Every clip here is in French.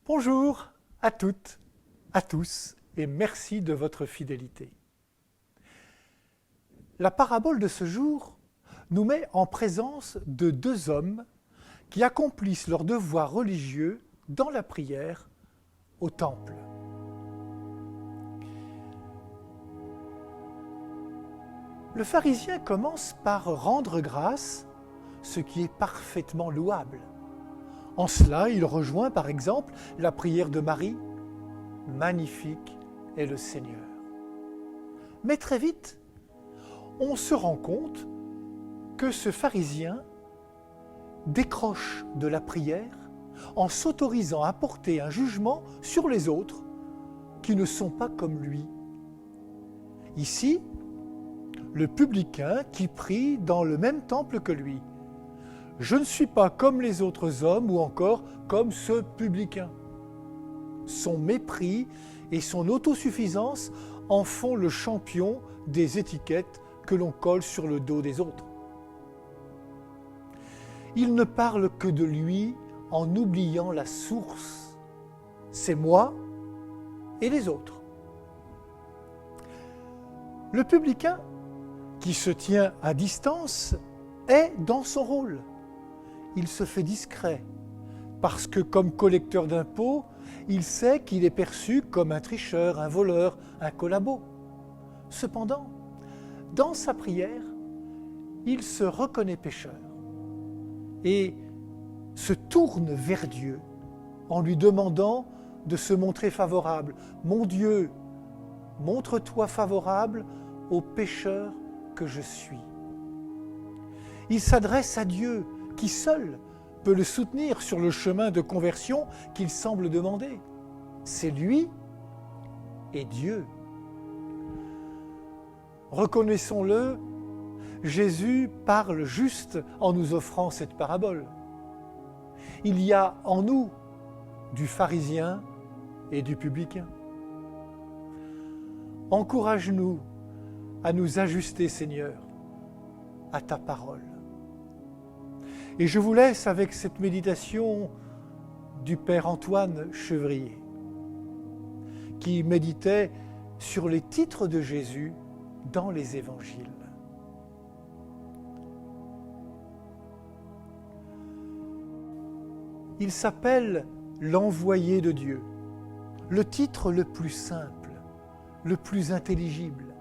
Bonjour à toutes, à tous et merci de votre fidélité. La parabole de ce jour nous met en présence de deux hommes qui accomplissent leur devoir religieux dans la prière au temple. Le pharisien commence par rendre grâce, ce qui est parfaitement louable. En cela, il rejoint par exemple la prière de Marie, « Magnifique est le Seigneur ». Mais très vite, on se rend compte que ce pharisien décroche de la prière en s'autorisant à porter un jugement sur les autres qui ne sont pas comme lui. Ici, le publicain qui prie dans le même temple que lui. Je ne suis pas comme les autres hommes ou encore comme ce publicain. Son mépris et son autosuffisance en font le champion des étiquettes que l'on colle sur le dos des autres. Il ne parle que de lui en oubliant la source. C'est moi et les autres. Le publicain, qui se tient à distance, est dans son rôle. Il se fait discret, parce que comme collecteur d'impôts, il sait qu'il est perçu comme un tricheur, un voleur, un collabo. Cependant, dans sa prière, il se reconnaît pécheur et se tourne vers Dieu en lui demandant de se montrer favorable. Mon Dieu, montre-toi favorable au pécheur que je suis. Il s'adresse à Dieu qui seul peut le soutenir sur le chemin de conversion qu'il semble demander. C'est lui et Dieu. Reconnaissons-le, Jésus parle juste en nous offrant cette parabole. Il y a en nous du pharisien et du publicain. Encourage-nous à nous ajuster, Seigneur, à ta parole. Et je vous laisse avec cette méditation du Père Antoine Chevrier, qui méditait sur les titres de Jésus dans les évangiles. Il s'appelle l'envoyé de Dieu, le titre le plus simple, le plus intelligible.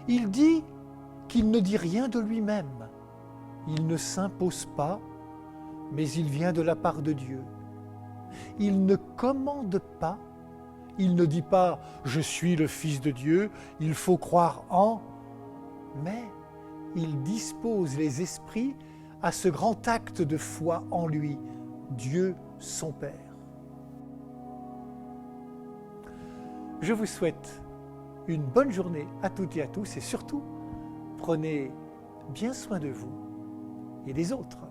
Il dit qu'il ne dit rien de lui-même. Il ne s'impose pas, mais il vient de la part de Dieu. Il ne commande pas, il ne dit pas « je suis le Fils de Dieu, il faut croire en », mais il dispose les esprits à ce grand acte de foi en lui, Dieu son Père. Je vous souhaite une bonne journée à toutes et à tous et surtout, prenez bien soin de vous et des autres.